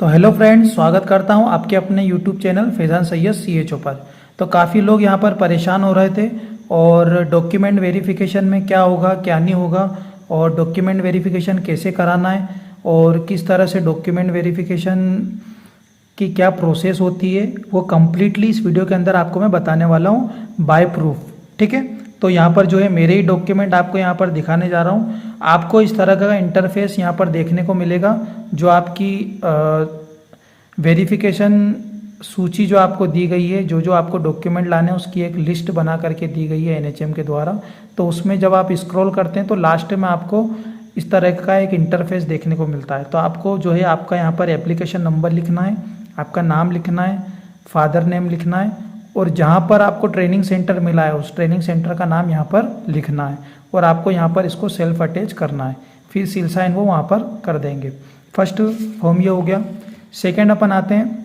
तो hello friends, स्वागत करता हूं आपके अपने YouTube channel Faizan Syed CHO पर। तो काफ़ी लोग यहां पर परेशान हो रहे थे और डॉक्यूमेंट वेरिफिकेशन में क्या होगा क्या नहीं होगा और डॉक्यूमेंट वेरिफिकेशन कैसे कराना है और किस तरह से डॉक्यूमेंट वेरिफिकेशन की क्या प्रोसेस होती है, वो कम्प्लीटली इस वीडियो के अंदर आपको मैं बताने वाला हूँ बाय प्रूफ। ठीक है, तो यहाँ पर जो है मेरे ही डॉक्यूमेंट आपको यहाँ पर दिखाने जा रहा हूँ। आपको इस तरह का इंटरफेस यहाँ पर देखने को मिलेगा, जो आपकी वेरिफिकेशन सूची जो आपको दी गई है, जो जो आपको डॉक्यूमेंट लाने हैं उसकी एक लिस्ट बना करके दी गई है NHM के द्वारा। तो उसमें जब आप स्क्रॉल करते हैं तो लास्ट में आपको इस तरह का एक इंटरफेस देखने को मिलता है। तो आपको जो है आपका यहाँ पर एप्लीकेशन नंबर लिखना है, आपका नाम लिखना है, फादर नेम लिखना है और जहाँ पर आपको ट्रेनिंग सेंटर मिला है उस ट्रेनिंग सेंटर का नाम यहाँ पर लिखना है और आपको यहाँ पर इसको सेल्फ अटैच करना है। फिर सील साइन वो वहाँ पर कर देंगे। फर्स्ट फॉर्म ये हो गया। सेकेंड अपन आते हैं,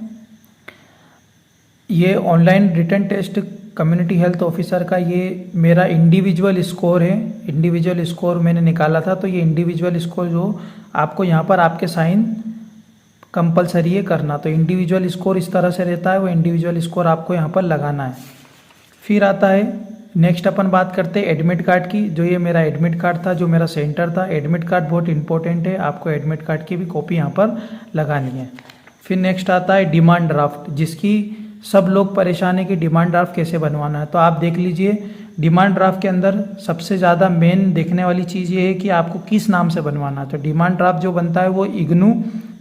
ये online written test community health officer का ये मेरा इंडिविजुअल स्कोर है। इंडिविजुअल स्कोर मैंने निकाला था, तो ये इंडिविजुअल स्कोर जो आपको यहाँ पर आपके साइन कंपलसरी है करना। तो इंडिविजुअल स्कोर इस तरह से रहता है, वो इंडिविजुअल स्कोर आपको यहाँ पर लगाना है। फिर आता है नेक्स्ट अपन बात करते हैं एडमिट कार्ड की। जो ये मेरा एडमिट कार्ड था, जो मेरा सेंटर था, एडमिट कार्ड बहुत इंपॉर्टेंट है, आपको एडमिट कार्ड की भी कॉपी यहाँ पर लगानी है। फिर नेक्स्ट आता है डिमांड ड्राफ्ट, जिसकी सब लोग परेशान है कि डिमांड ड्राफ्ट कैसे बनवाना है। तो आप देख लीजिए, डिमांड ड्राफ्ट के अंदर सबसे ज़्यादा मेन देखने वाली चीज़ ये है कि आपको किस नाम से बनवाना है। तो डिमांड ड्राफ्ट जो बनता है वो इग्नू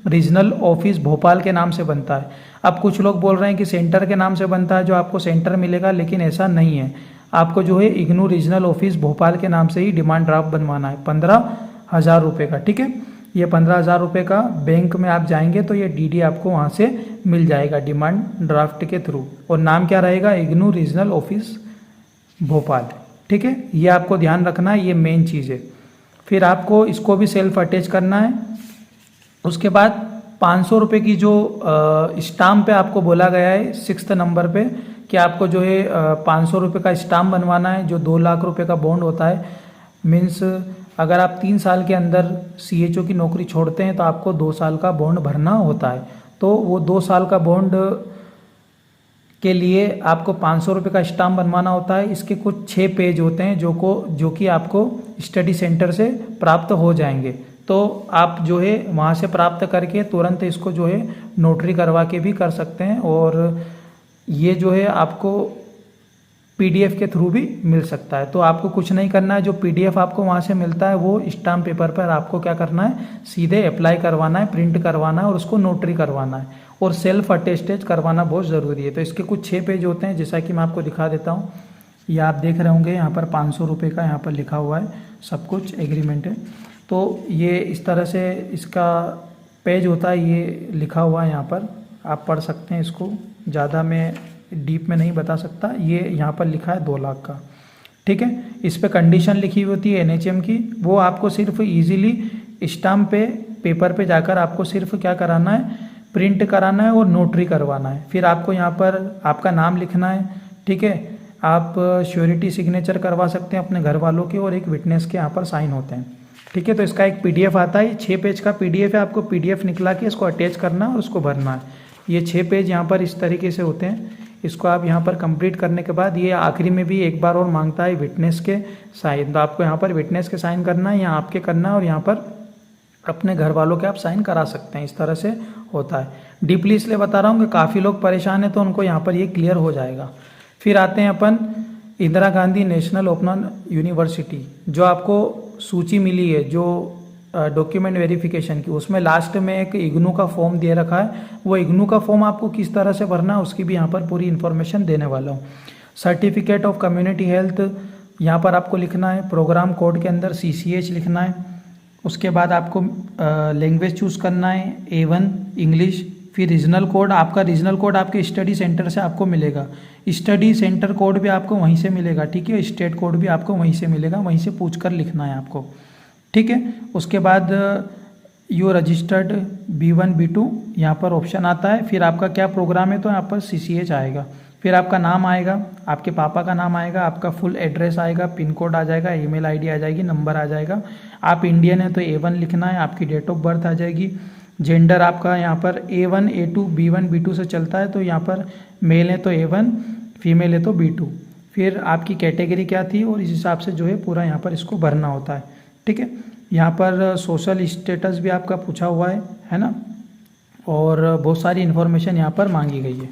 रीजनल ऑफिस भोपाल के नाम से बनता है। अब कुछ लोग बोल रहे हैं कि सेंटर के नाम से बनता है, जो आपको सेंटर मिलेगा, लेकिन ऐसा नहीं है। आपको जो है इग्नू रीजनल ऑफिस भोपाल के नाम से ही डिमांड ड्राफ्ट बनवाना है 15,000 रुपये का। ठीक है, ये 15,000 रुपये का बैंक में आप जाएंगे तो ये DD आपको वहाँ से मिल जाएगा डिमांड ड्राफ्ट के थ्रू, और नाम क्या रहेगा, इग्नू रीजनल ऑफिस भोपाल। ठीक है, ये आपको ध्यान रखना है, ये मेन चीज़ है। फिर आपको इसको भी सेल्फ अटैच करना है। उसके बाद 500 रुपये की जो स्टाम्प पे आपको बोला गया है 6th नंबर पे कि आपको जो है 500 रुपये का स्टाम्प बनवाना है, जो 2 लाख रुपये का बॉन्ड होता है। मीन्स अगर आप 3 साल के अंदर CHO की नौकरी छोड़ते हैं तो आपको 2 साल का बॉन्ड भरना होता है। तो वो 2 साल का बॉन्ड के लिए आपको 500 रुपये का स्टाम्प बनवाना होता है। इसके कुछ 6 पेज होते हैं जो कि आपको स्टडी सेंटर से प्राप्त हो जाएंगे। तो आप जो है वहाँ से प्राप्त करके तुरंत इसको जो है नोटरी करवा के भी कर सकते हैं, और ये जो है आपको PDF के थ्रू भी मिल सकता है। तो आपको कुछ नहीं करना है, जो PDF आपको वहाँ से मिलता है वो स्टाम्प पेपर पर आपको क्या करना है, सीधे अप्लाई करवाना है, प्रिंट करवाना है और उसको नोटरी करवाना है, और सेल्फ अटेस्टेड करवाना बहुत ज़रूरी है। तो इसके कुछ 6 पेज होते हैं, जैसा कि मैं आपको दिखा देता हूँ। ये आप देख रहे होंगे यहाँ पर 500 रुपये का यहाँ पर लिखा हुआ है, सब कुछ एग्रीमेंट है। तो ये इस तरह से इसका पेज होता है, ये लिखा हुआ है यहाँ पर, आप पढ़ सकते हैं इसको। ज़्यादा मैं डीप में नहीं बता सकता। ये यहाँ पर लिखा है 2 लाख का। ठीक है, इस पे कंडीशन लिखी हुई होती है NHM की, वो आपको सिर्फ इजीली स्टाम्प पे पेपर पे जाकर आपको सिर्फ क्या कराना है, प्रिंट कराना है और नोटरी करवाना है। फिर आपको यहाँ पर आपका नाम लिखना है। ठीक है, आप श्योरिटी सिग्नेचर करवा सकते हैं अपने घर वालों के, और एक विटनेस के यहाँ पर साइन होते हैं। ठीक है, तो इसका एक PDF आता है, 6 पेज का PDF है। आपको PDF निकला के इसको अटैच करना है और उसको भरना है। ये 6 पेज यहाँ पर इस तरीके से होते हैं। इसको आप यहाँ पर कंप्लीट करने के बाद ये आखिरी में भी एक बार और मांगता है विटनेस के साइन। तो आपको यहाँ पर विटनेस के साइन करना है, यहाँ आपके करना है, और यहाँ पर अपने घर वालों के आप साइन करा सकते हैं। इस तरह से होता है। डीपली इसलिए बता रहा हूँ कि काफ़ी लोग परेशान हैं, तो उनको यहाँ पर ये क्लियर हो जाएगा। फिर आते हैं अपन Indira Gandhi national open university, जो आपको सूची मिली है जो डॉक्यूमेंट वेरिफिकेशन की, उसमें लास्ट में एक इग्नू का फॉर्म दे रखा है। वो इग्नू का फॉर्म आपको किस तरह से भरना है उसकी भी यहाँ पर पूरी इन्फॉर्मेशन देने वाला हूँ। सर्टिफिकेट ऑफ कम्युनिटी हेल्थ यहाँ पर आपको लिखना है, प्रोग्राम कोड के अंदर CCH लिखना है। उसके बाद आपको लैंग्वेज चूज़ करना है, A1 इंग्लिश। फिर रीजनल कोड, आपका रीजनल कोड आपके स्टडी सेंटर से आपको मिलेगा। स्टडी सेंटर कोड भी आपको वहीं से मिलेगा। ठीक है, स्टेट कोड भी आपको वहीं से मिलेगा, वहीं से पूछ कर लिखना है आपको। ठीक है, उसके बाद यू रजिस्टर्ड B1 B2 यहाँ पर ऑप्शन आता है। फिर आपका क्या प्रोग्राम है, तो यहाँ पर CCH आएगा। फिर आपका नाम आएगा, आपके पापा का नाम आएगा, आपका फुल एड्रेस आएगा, पिन कोड आ जाएगा, ईमेल ID आ जाएगी, नंबर आ जाएगा। आप इंडियन है तो A1 लिखना है, आपकी डेट ऑफ बर्थ आ जाएगी, जेंडर आपका यहाँ पर A1 A2 B1 B2 से चलता है, तो यहाँ पर मेल है तो A1, फीमेल है तो B2। फिर आपकी कैटेगरी क्या थी और इस हिसाब से जो है पूरा यहाँ पर इसको भरना होता है। ठीक है, यहाँ पर सोशल स्टेटस भी आपका पूछा हुआ है ना, और बहुत सारी इन्फॉर्मेशन यहाँ पर मांगी गई है।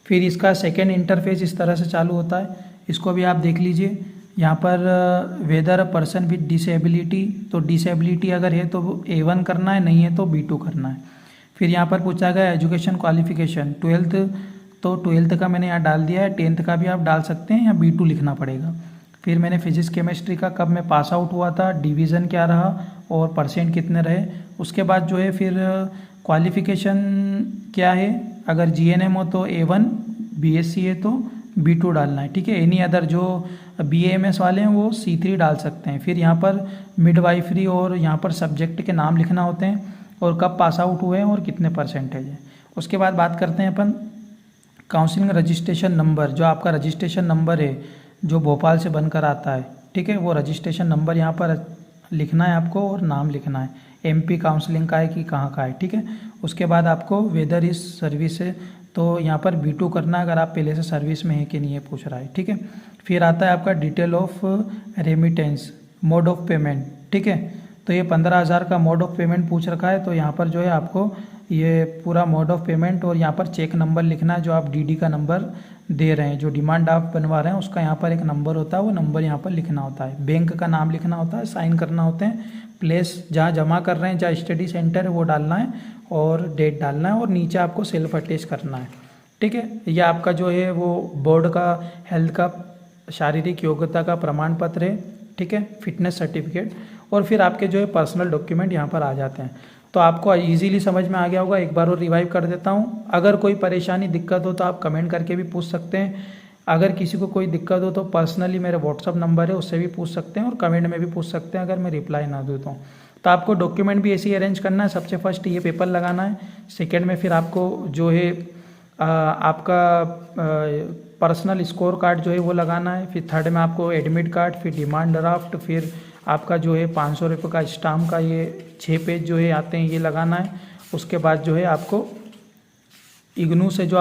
फिर इसका सेकेंड इंटरफेस इस तरह से चालू होता है, इसको भी आप देख लीजिए। यहाँ पर वेदर पर्सन विद डिसेबिलिटी, तो डिसेबिलिटी अगर है तो A1 करना है, नहीं है तो B2 करना है। फिर यहाँ पर पूछा गया एजुकेशन क्वालिफिकेशन, 12th, तो 12th का मैंने यहाँ डाल दिया है, 10th का भी आप डाल सकते हैं या B2 लिखना पड़ेगा। फिर मैंने फिजिक्स केमिस्ट्री का कब मैं पास आउट हुआ था, डिवीज़न क्या रहा और परसेंट कितने रहे। उसके बाद जो है फिर क्वालिफिकेशन क्या है, अगर GNM हो तो A1, BSc है तो B2 डालना है। ठीक है, एनी अदर जो BAMS वाले हैं वो C3 डाल सकते हैं। फिर यहाँ पर मिडवाइफरी और यहाँ पर सब्जेक्ट के नाम लिखना होते हैं और कब पास आउट हुए हैं और कितने परसेंटेज है। उसके बाद बात करते हैं अपन काउंसलिंग रजिस्ट्रेशन नंबर, जो आपका रजिस्ट्रेशन नंबर है जो भोपाल से बनकर आता है। ठीक है, वो रजिस्ट्रेशन नंबर यहाँ पर लिखना है आपको और नाम लिखना है, MP काउंसलिंग का है कि कहाँ का है। ठीक है, उसके बाद आपको वेदर इस सर्विस है तो यहाँ पर B2 करना है, अगर आप पहले से सर्विस में है कि नहीं है पूछ रहा है। ठीक है, फिर आता है आपका detail of remittance, mode of payment. ठीक है, तो ये 15,000 का मोड ऑफ पेमेंट पूछ रखा है, तो यहाँ पर जो है आपको ये पूरा मोड ऑफ पेमेंट और यहाँ पर चेक नंबर लिखना है जो आप DD का नंबर दे रहे हैं, जो डिमांड आप बनवा रहे हैं उसका यहाँ पर एक नंबर होता है, वो नंबर यहाँ पर लिखना होता है। बैंक का नाम लिखना होता है, साइन करना होते हैं, प्लेस जहाँ जमा कर रहे हैं, जहाँ स्टडी सेंटर है वो डालना है और डेट डालना है और नीचे आपको सेल्फ अटैच करना है। ठीक है, यह आपका जो है वो बोर्ड का हेल्थ का शारीरिक योग्यता का प्रमाण पत्र है। ठीक है, फिटनेस सर्टिफिकेट, और फिर आपके जो है पर्सनल डॉक्यूमेंट यहाँ पर आ जाते हैं। तो आपको इजीली समझ में आ गया होगा, एक बार और रिवाइव कर देता हूँ। अगर कोई परेशानी दिक्कत हो तो आप कमेंट करके भी पूछ सकते हैं, अगर किसी को कोई दिक्कत हो तो पर्सनली मेरा व्हाट्सअप नंबर है उससे भी पूछ सकते हैं और कमेंट में भी पूछ सकते हैं अगर मैं रिप्लाई ना दूँ तो आपको डॉक्यूमेंट भी ऐसे ही अरेंज करना है। सबसे फर्स्ट ये पेपर लगाना है, सेकेंड में फिर आपको जो है आपका पर्सनल स्कोर कार्ड जो है वो लगाना है, फिर थर्ड में आपको एडमिट कार्ड, फिर डिमांड ड्राफ्ट, फिर आपका जो है 500 रुपये का स्टाम्प का ये 6 पेज जो है आते हैं ये लगाना है। उसके बाद जो है आपको इग्नू से जो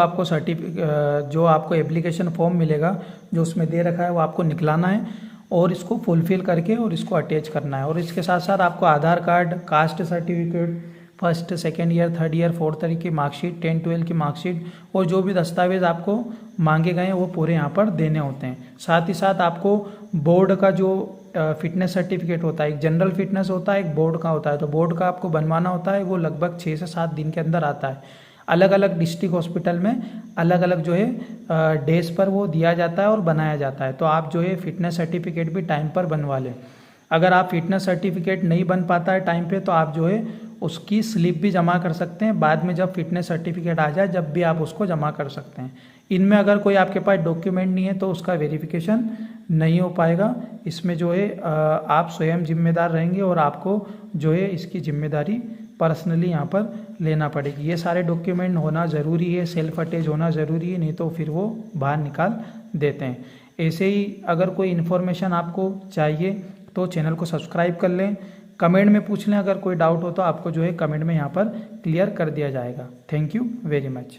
आपको एप्लीकेशन फॉर्म मिलेगा जो उसमें दे रखा है वो आपको निकलाना है और इसको फुलफिल करके और इसको अटैच करना है। और इसके साथ साथ आपको Aadhaar card, caste certificate, first second year, third year, fourth year की मार्कशीट, 10 12 की मार्कशीट और जो भी दस्तावेज आपको मांगे गए हैं वो पूरे यहाँ पर देने होते हैं। साथ ही साथ आपको बोर्ड का जो फिटनेस सर्टिफिकेट होता है, एक जनरल फिटनेस होता है, एक बोर्ड का होता है, तो बोर्ड का आपको बनवाना होता है, वो लगभग 6 से 7 दिन के अंदर आता है। अलग अलग डिस्ट्रिक्ट हॉस्पिटल में अलग अलग जो है डेज पर वो दिया जाता है और बनाया जाता है। तो आप जो है फिटनेस सर्टिफिकेट भी टाइम पर बनवा लें। अगर आप फिटनेस सर्टिफिकेट नहीं बन पाता है टाइम पे तो आप जो है उसकी स्लिप भी जमा कर सकते हैं, बाद में जब फिटनेस सर्टिफिकेट आ जाए जब भी आप उसको जमा कर सकते हैं। इनमें अगर कोई आपके पास डॉक्यूमेंट नहीं है तो उसका वेरिफिकेशन नहीं हो पाएगा। इसमें जो है आप स्वयं जिम्मेदार रहेंगे और आपको जो है इसकी जिम्मेदारी पर्सनली यहाँ पर लेना पड़ेगी। ये सारे डॉक्यूमेंट होना ज़रूरी है, सेल्फ अटैच होना ज़रूरी है, नहीं तो फिर वो बाहर निकाल देते हैं। ऐसे ही अगर कोई इन्फॉर्मेशन आपको चाहिए तो चैनल को सब्सक्राइब कर लें, कमेंट में पूछ लें, अगर कोई डाउट हो तो आपको जो है कमेंट में यहाँ पर क्लियर कर दिया जाएगा। Thank you very much.